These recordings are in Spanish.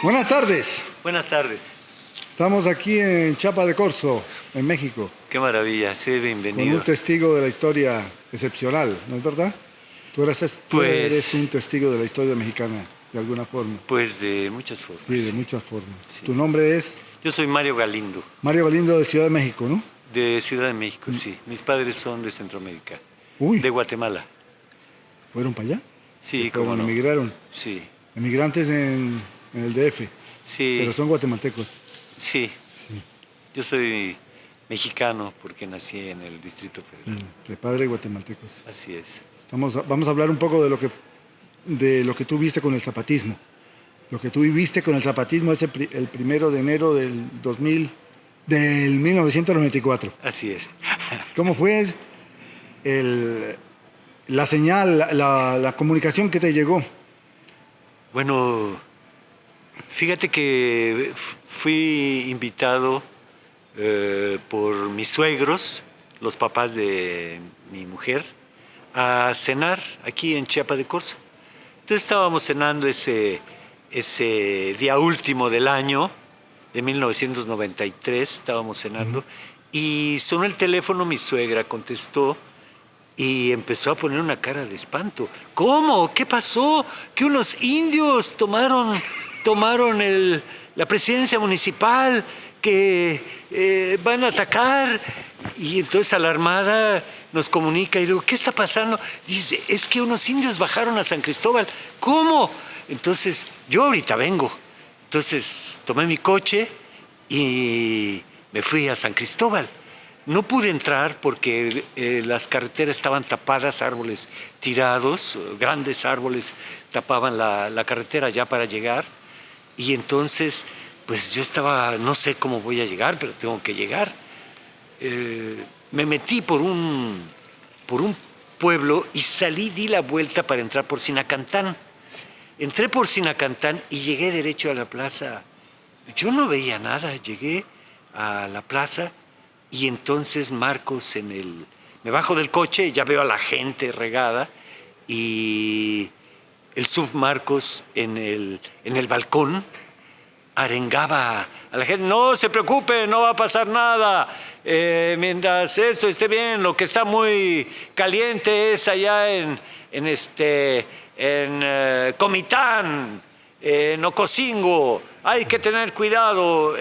Buenas tardes. Buenas tardes. Estamos aquí en Chiapa de Corzo, en México, Qué maravilla, sé con bienvenido. un testigo de la historia excepcional, ¿no es verdad? Tú eres Pues- un testigo de la historia mexicana, de alguna forma. Pues de muchas formas. Sí, de muchas formas. Sí. Tu nombre es Yo soy Mario Galindo, Mario Galindo de Ciudad de México, ¿no? de Ciudad de México, sí. Mis padres son de Centroamérica, Uy, de Guatemala. ¿fueron para allá? Sí, Fueron, cómo no. emigraron. Sí, Emigrantes en el DF, sí, pero son guatemaltecos. sí. Sí, Yo soy mexicano porque nací en el Distrito Federal. de padre guatemaltecos. Así es. Vamos a hablar un poco de lo que tú viste con el zapatismo. Lo que tú viviste con el zapatismo es el 1 de enero del 1994. Así es. ¿Cómo fue la señal, la comunicación que te llegó? Bueno, fíjate que fui invitado por mis suegros, los papás de mi mujer, a cenar aquí en Chiapa de Corzo. Entonces estábamos cenando ese día último del año, de 1993, estábamos cenando, y sonó el teléfono, mi suegra contestó y empezó a poner una cara de espanto. ¿Cómo? ¿Qué pasó? Que unos indios tomaron la presidencia municipal, que van a atacar. Y entonces alarmada nos comunica y digo, ¿qué está pasando? Dice, es que unos indios bajaron a San Cristóbal. ¿Cómo? Entonces, yo ahorita vengo. Entonces tomé mi coche y me fui a San Cristóbal. No pude entrar porque las carreteras estaban tapadas, árboles tirados, grandes árboles tapaban la carretera ya para llegar. Y entonces, pues yo estaba, no sé cómo voy a llegar, pero tengo que llegar. Me metí por un pueblo y salí, di la vuelta para entrar por Sinacantán. Entré por Sinacantán y llegué derecho a la plaza. Yo no veía nada, llegué a la plaza. Y entonces Marcos me bajo del coche, ya veo a la gente regada y el subMarcos en el balcón arengaba a la gente, no se preocupe, no va a pasar nada, mientras esto esté bien, lo que está muy caliente es allá en Comitán, en Ocosingo, hay que tener cuidado.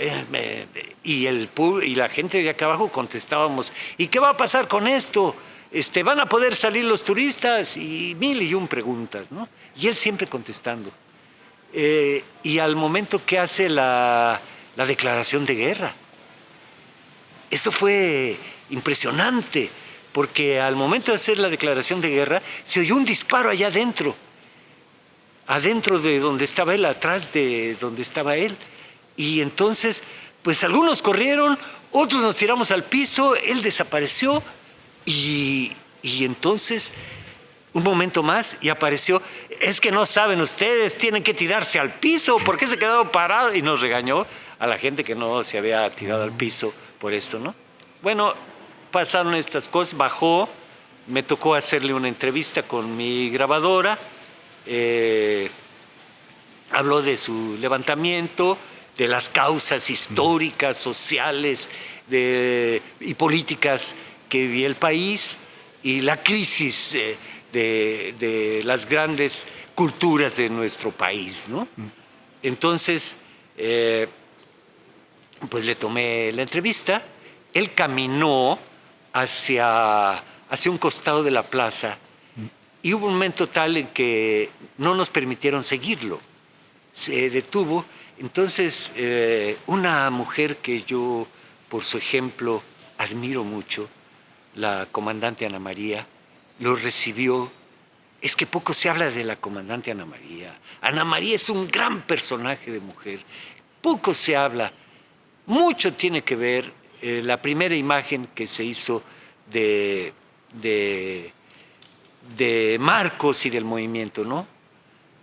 Y la gente de acá abajo contestábamos, ¿y qué va a pasar con esto? ¿Van a poder salir los turistas? Y mil y un preguntas, ¿no? Y él siempre contestando. Y al momento que hace la declaración de guerra, eso fue impresionante, porque al momento de hacer la declaración de guerra, se oyó un disparo allá adentro de donde estaba él, atrás de donde estaba él. Y entonces, pues algunos corrieron, otros nos tiramos al piso, él desapareció y entonces, un momento más y apareció, es que no saben ustedes, tienen que tirarse al piso, ¿por qué se quedaron parados? Y nos regañó a la gente que no se había tirado al piso por esto, ¿no? Bueno, pasaron estas cosas, bajó, me tocó hacerle una entrevista con mi grabadora. Habló de su levantamiento, de las causas históricas, sociales y políticas que vivía el país y la crisis de las grandes culturas de nuestro país, ¿no? Entonces, pues le tomé la entrevista, él caminó hacia un costado de la plaza. Y hubo un momento tal en que no nos permitieron seguirlo. Se detuvo. Entonces, una mujer que yo, por su ejemplo, admiro mucho, la comandante Ana María, lo recibió. Es que poco se habla de la comandante Ana María. Ana María es un gran personaje de mujer. Poco se habla. Mucho tiene que ver la primera imagen que se hizo de Marcos y del movimiento, ¿no?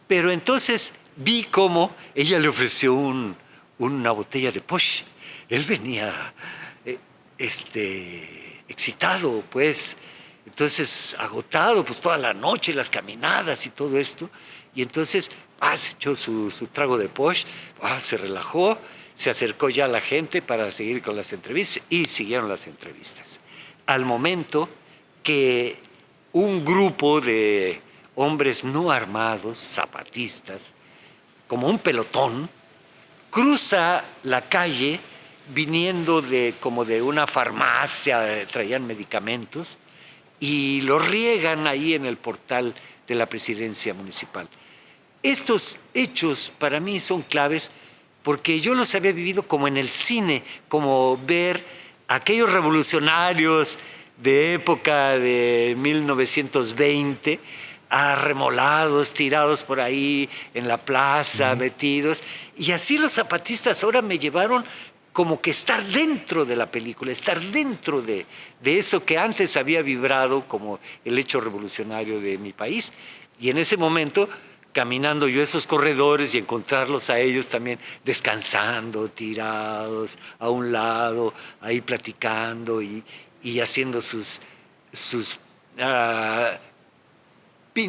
Pero entonces vi cómo ella le ofreció una botella de Posh. Él venía excitado, pues, Entonces, agotado, pues toda la noche, las caminadas y todo esto. Y entonces, se echó su trago de posh, se relajó, se acercó ya a la gente para seguir con las entrevistas y siguieron las entrevistas. Al momento que un grupo de hombres no armados, zapatistas, como un pelotón, cruza la calle viniendo como de una farmacia, traían medicamentos, y lo riegan ahí en el portal de la presidencia municipal. Estos hechos para mí son claves porque yo los había vivido como en el cine, como ver a aquellos revolucionarios de época de 1920, arremolados, tirados por ahí en la plaza, metidos. Y así los zapatistas ahora me llevaron como que estar dentro de la película, estar dentro de eso que antes había vibrado como el hecho revolucionario de mi país. Y en ese momento, caminando yo esos corredores y encontrarlos a ellos también descansando, tirados a un lado, ahí platicando y haciendo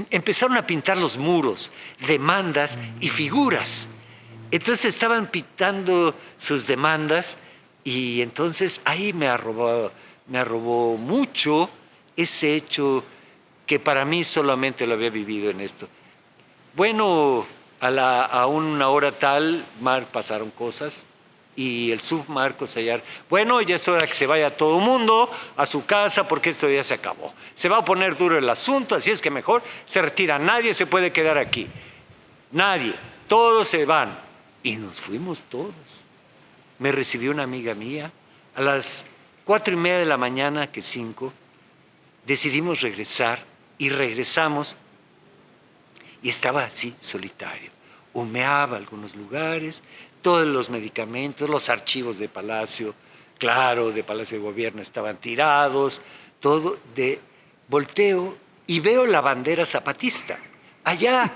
empezaron a pintar los muros, demandas y figuras. Entonces estaban pintando sus demandas y entonces ahí me arrobó mucho ese hecho que para mí solamente lo había vivido en esto. Bueno, a una hora tal, pasaron cosas y el submarco sellar. Bueno, ya es hora que se vaya todo el mundo a su casa porque esto ya se acabó. Se va a poner duro el asunto, así es que mejor se retira. Nadie se puede quedar aquí. Nadie. Todos se van. Y nos fuimos todos. Me recibió una amiga mía. A las 4:30 de la mañana, que 5, decidimos regresar y regresamos. Y estaba así, solitario. Humeaba algunos lugares, todos los medicamentos, los archivos de Palacio, claro, de Palacio de Gobierno estaban tirados, todo volteo y veo la bandera zapatista, allá,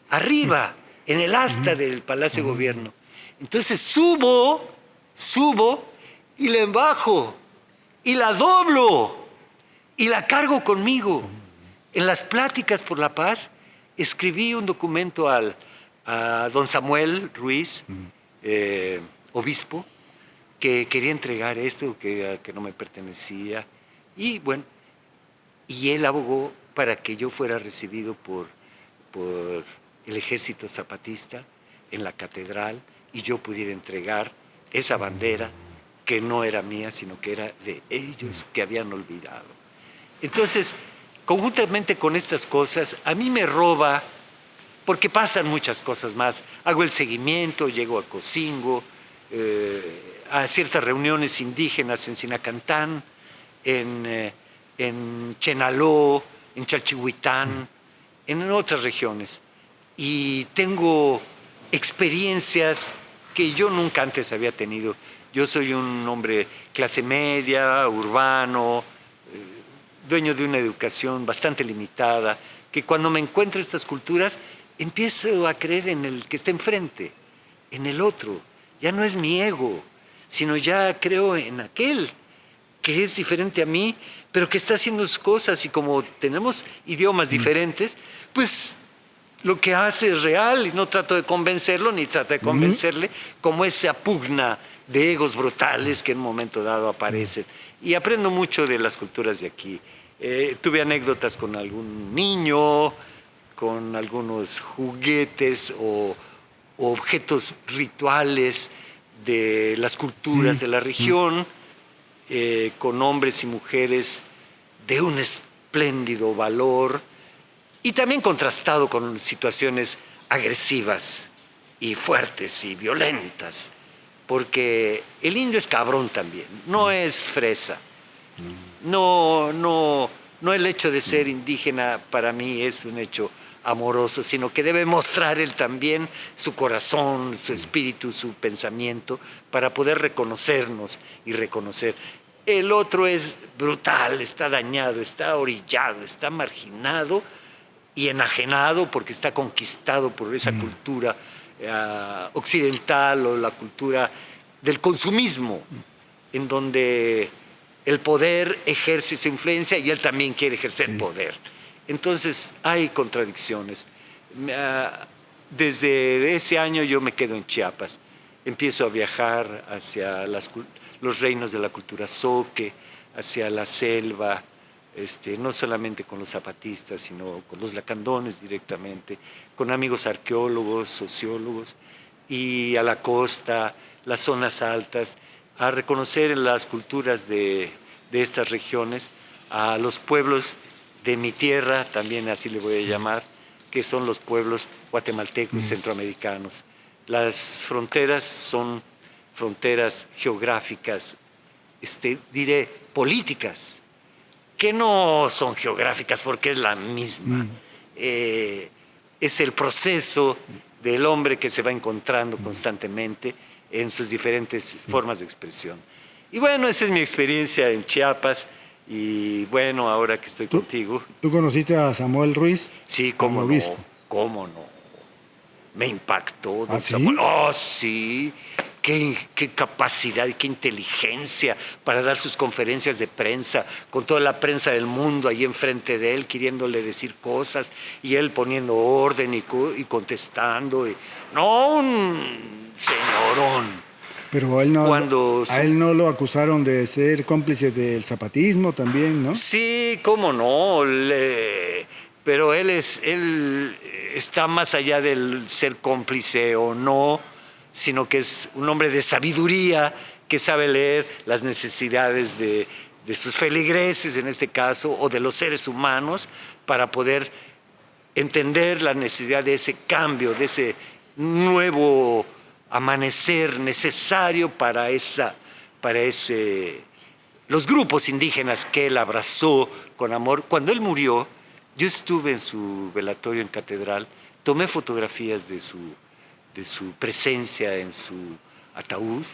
arriba, en el asta del Palacio de Gobierno. Entonces subo y la bajo y la doblo y la cargo conmigo. En las pláticas por la paz escribí un documento a don Samuel Ruiz, obispo, que quería entregar esto, que no me pertenecía. Y bueno, y él abogó para que yo fuera recibido por el ejército zapatista en la catedral y yo pudiera entregar esa bandera que no era mía, sino que era de ellos que habían olvidado. Entonces, conjuntamente con estas cosas, a mí me roba, porque pasan muchas cosas más. Hago el seguimiento, llego a Cocingo, a ciertas reuniones indígenas en Sinacantán, en Chenaló, en Chalchihuitán, en otras regiones. Y tengo experiencias que yo nunca antes había tenido. Yo soy un hombre clase media, urbano, dueño de una educación bastante limitada, que cuando me encuentro estas culturas empiezo a creer en el que está enfrente, en el otro. Ya no es mi ego, sino ya creo en aquel que es diferente a mí, pero que está haciendo sus cosas y como tenemos idiomas diferentes, pues lo que hace es real y no trato de convencerlo ni trato de convencerle como esa pugna de egos brutales que en un momento dado aparecen. Y aprendo mucho de las culturas de aquí. Tuve anécdotas con algún niño, con algunos juguetes o objetos rituales de las culturas de la región, con hombres y mujeres de un espléndido valor y también contrastado con situaciones agresivas y fuertes y violentas, porque el indio es cabrón también, no es fresa. No el hecho de ser indígena para mí es un hecho amoroso, sino que debe mostrar él también su corazón, su espíritu, su pensamiento, para poder reconocernos y reconocer. El otro es brutal, está dañado, está orillado, está marginado y enajenado porque está conquistado por esa cultura occidental o la cultura del consumismo, en donde el poder ejerce su influencia y él también quiere ejercer Sí. poder. Entonces hay contradicciones. Desde ese año yo me quedo en Chiapas. Empiezo a viajar hacia los reinos de la cultura zoque, hacia la selva, no solamente con los zapatistas, sino con los lacandones directamente, con amigos arqueólogos, sociólogos, y a la costa, las zonas altas, a reconocer en las culturas de estas regiones, a los pueblos de mi tierra, también así le voy a llamar, que son los pueblos guatemaltecos y centroamericanos. Las fronteras son fronteras geográficas, diré políticas, que no son geográficas porque es la misma. Es el proceso del hombre que se va encontrando constantemente en sus diferentes formas de expresión. Y bueno, esa es mi experiencia en Chiapas. Y bueno, ahora que estoy contigo. ¿Tú conociste a Samuel Ruiz? Sí, cómo como no, obispo? cómo no. Me impactó, don ¿Ah, sí? Samuel. Oh, sí. Qué capacidad y qué inteligencia para dar sus conferencias de prensa, con toda la prensa del mundo ahí enfrente de él, queriéndole decir cosas, y él poniendo orden y contestando. No, un señorón. Pero a él no, Cuando a él no lo acusaron de ser cómplice del zapatismo también, ¿no? Sí, cómo no, pero él está más allá del ser cómplice o no, sino que es un hombre de sabiduría que sabe leer las necesidades de sus feligreses en este caso, o de los seres humanos, para poder entender la necesidad de ese cambio, de ese nuevo amanecer necesario para los grupos indígenas que él abrazó con amor. Cuando él murió, yo estuve en su velatorio en catedral, tomé fotografías de su presencia en su ataúd,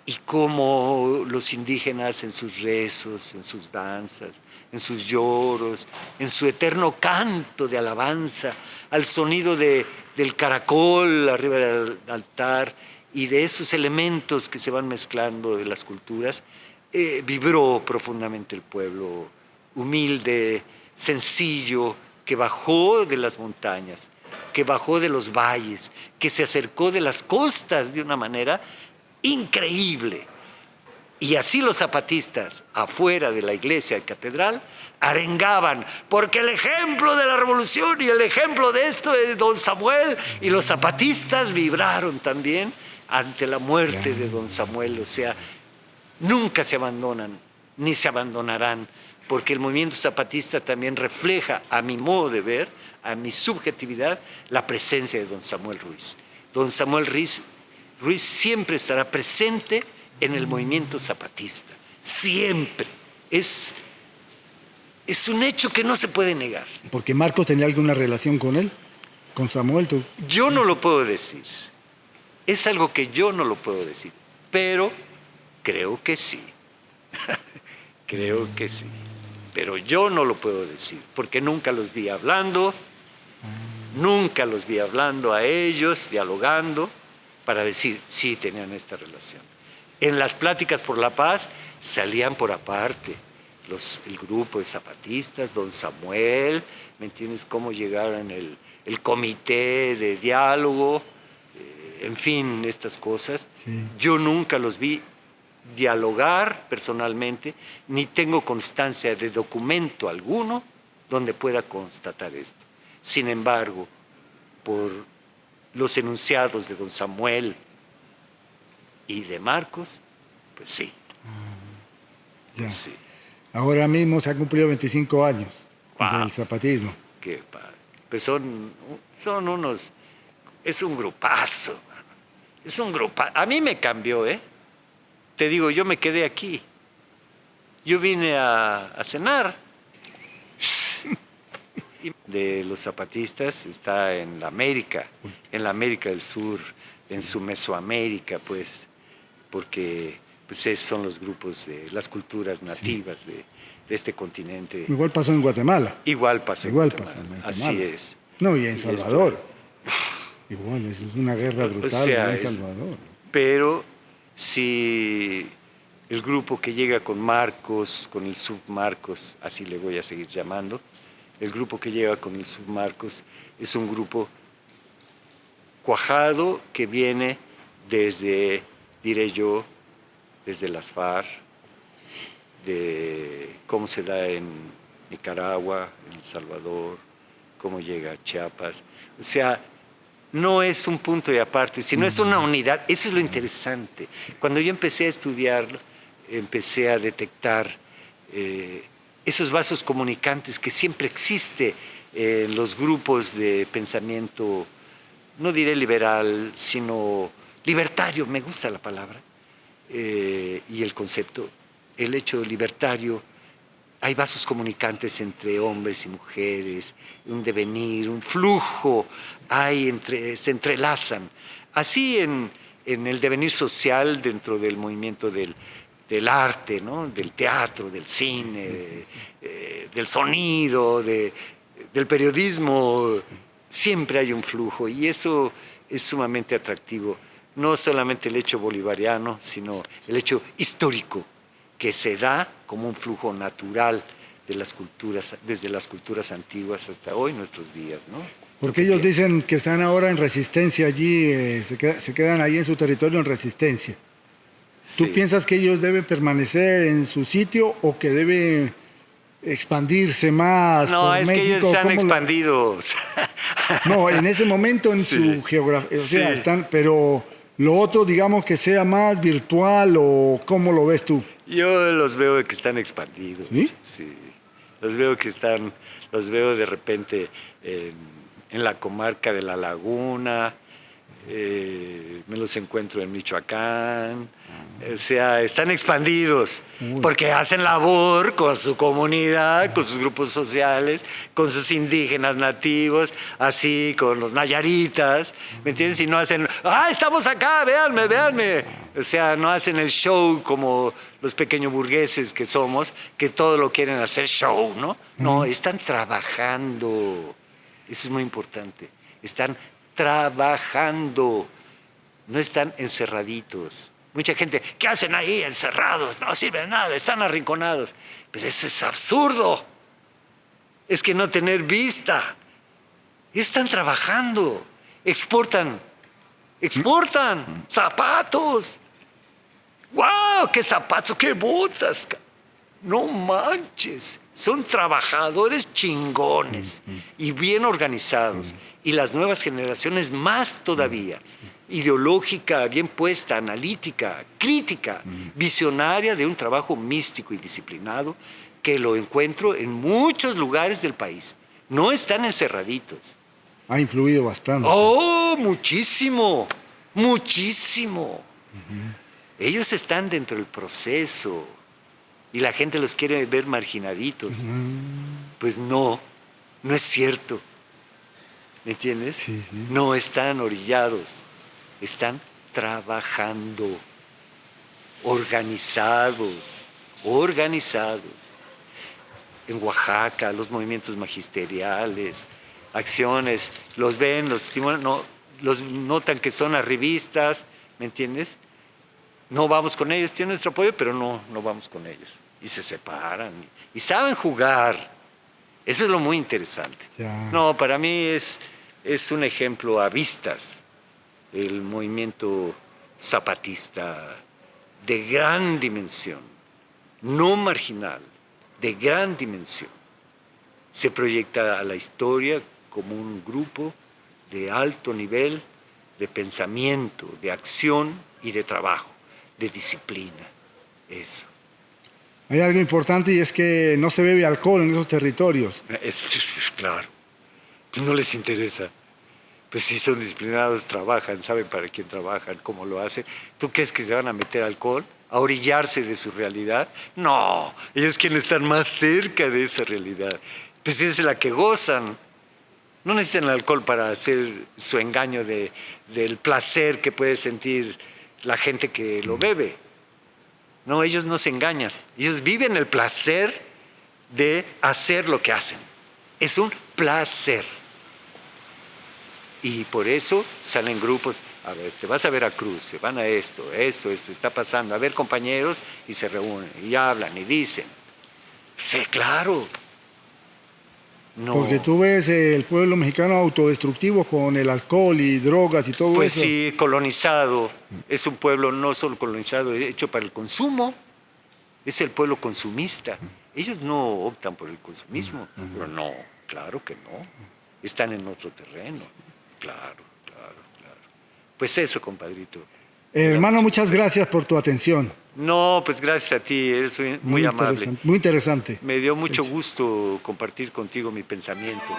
y cómo los indígenas en sus rezos, en sus danzas, en sus lloros, en su eterno canto de alabanza, al sonido del caracol arriba del altar y de esos elementos que se van mezclando de las culturas, vibró profundamente el pueblo humilde, sencillo, que bajó de las montañas, que bajó de los valles, que se acercó de las costas de una manera increíble. Y así los zapatistas, afuera de la iglesia y catedral, arengaban, porque el ejemplo de la revolución y el ejemplo de esto es don Samuel, y los zapatistas vibraron también ante la muerte de don Samuel. O sea, nunca se abandonan, ni se abandonarán, porque el movimiento zapatista también refleja, a mi modo de ver, a mi subjetividad, la presencia de don Samuel Ruiz. Don Samuel Ruiz siempre estará presente en el movimiento zapatista, siempre. Es un hecho que no se puede negar. Porque Marcos tenía alguna relación con él, con Samuel. ¿Tú? Yo no lo puedo decir, es algo que yo no lo puedo decir, pero creo que sí, creo que sí, pero yo no lo puedo decir, porque nunca los vi hablando, a ellos, dialogando, para decir, sí, tenían esta relación. En las pláticas por la paz salían por aparte el grupo de zapatistas, don Samuel, ¿me entiendes? Cómo llegaron el comité de diálogo, en fin, estas cosas. Sí. Yo nunca los vi dialogar personalmente, ni tengo constancia de documento alguno donde pueda constatar esto. Sin embargo, por los enunciados de don Samuel y de Marcos, pues sí. Ya. Pues sí. Ahora mismo se han cumplido 25 años Wow. del zapatismo. Qué padre. Pues son unos, es un grupazo, mano. Es un grupazo. A mí me cambió, ¿eh? Te digo, yo me quedé aquí. Yo vine a cenar. De los zapatistas está en la América del Sur, en su Mesoamérica, pues, porque pues esos son los grupos de las culturas nativas de este continente. Igual pasó en Guatemala. Igual pasó Igual en Guatemala. pasó en Así Guatemala. es. No, y en Y Salvador. Igual, es una guerra brutal O sea, en Salvador. pero si el grupo que llega con Marcos, con el Submarcos, así le voy a seguir llamando, el grupo que llega con el Submarcos es un grupo cuajado que viene desde, diré yo, desde las FARC, de cómo se da en Nicaragua, en El Salvador, cómo llega a Chiapas. O sea, no es un punto de aparte, sino es una unidad. Eso es lo interesante. Cuando yo empecé a estudiarlo, empecé a detectar esos vasos comunicantes que siempre existe en los grupos de pensamiento, no diré liberal, sino libertario, me gusta la palabra, y el concepto, el hecho libertario. Hay vasos comunicantes entre hombres y mujeres, un devenir, un flujo, se entrelazan. Así en el devenir social dentro del movimiento del arte, ¿no? Del teatro, del cine, del sonido, del periodismo, siempre hay un flujo y eso es sumamente atractivo. No solamente el hecho bolivariano, sino el hecho histórico, que se da como un flujo natural de las culturas, desde las culturas antiguas hasta hoy, nuestros días, ¿no? Porque ellos dicen que están ahora en resistencia allí, se quedan ahí en su territorio en resistencia. ¿Tú Sí. piensas que ellos deben permanecer en su sitio o que debe expandirse más No, por es México? que ellos están ¿Cómo lo- expandidos. No, en este momento en Sí. su geografía, o sea, Sí. están, pero lo otro, digamos que sea más virtual o ¿cómo lo ves tú? Yo los veo que están expandidos. ¿Sí? Sí. Los veo de repente en la comarca de La Laguna, me los encuentro en Michoacán. O sea, están expandidos porque hacen labor con su comunidad, con sus grupos sociales, con sus indígenas nativos, así con los nayaritas, ¿me entiendes? Y no hacen, ¡ah, estamos acá, véanme, véanme! O sea, no hacen el show como los pequeños burgueses que somos, que todo lo quieren hacer show, ¿no? No, están trabajando. Eso es muy importante. Están trabajando, no están encerraditos. Mucha gente, ¿qué hacen ahí encerrados? No sirve de nada, están arrinconados. Pero eso es absurdo. Es que no tener vista. Están trabajando, exportan zapatos. ¡Wow! ¡Qué zapatos, qué botas! No manches, son trabajadores chingones y bien organizados. Y las nuevas generaciones más todavía. Ideológica, bien puesta, analítica, crítica, visionaria de un trabajo místico y disciplinado que lo encuentro en muchos lugares del país. No están encerraditos. Ha influido bastante. ¡Oh, muchísimo! Muchísimo. Ellos están dentro del proceso. Y la gente los quiere ver marginaditos. Pues no es cierto. ¿Me entiendes? Sí, sí. No están orillados, están trabajando, organizados. En Oaxaca, los movimientos magisteriales, acciones, los ven, los estimulan, los notan que son arribistas, ¿me entiendes? No vamos con ellos, tienen nuestro apoyo, pero no vamos con ellos. Y se separan y saben jugar. Eso es lo muy interesante. Ya. No, para mí es un ejemplo a vistas el movimiento zapatista de gran dimensión, no marginal, de gran dimensión. Se proyecta a la historia como un grupo de alto nivel de pensamiento, de acción y de trabajo, de disciplina. Eso. Hay algo importante y es que no se bebe alcohol en esos territorios. Claro. Pues no les interesa. Pues si son disciplinados, trabajan, saben para quién trabajan, cómo lo hacen. ¿Tú crees que se van a meter alcohol? ¿A orillarse de su realidad? No, ellos quieren estar más cerca de esa realidad. Pues esa es la que gozan. No necesitan el alcohol para hacer su engaño del placer que puede sentir la gente que lo bebe. No, ellos no se engañan. Ellos viven el placer de hacer lo que hacen. Es un placer. Y por eso salen grupos, a ver, te vas a Veracruz, se van a esto está pasando. A ver, compañeros, y se reúnen, y hablan, y dicen. Sí, claro. No. Porque tú ves el pueblo mexicano autodestructivo con el alcohol y drogas y todo Pues eso. sí, colonizado. Es un pueblo no solo colonizado, hecho para el consumo. Es el pueblo consumista. Ellos no optan por el consumismo. Pero no, claro que no. Están en otro terreno. Claro. Pues eso, compadrito. Hermano, muchas gracias por tu atención. No, pues gracias a ti, eres muy amable. Muy interesante. Me dio mucho gusto compartir contigo mi pensamiento.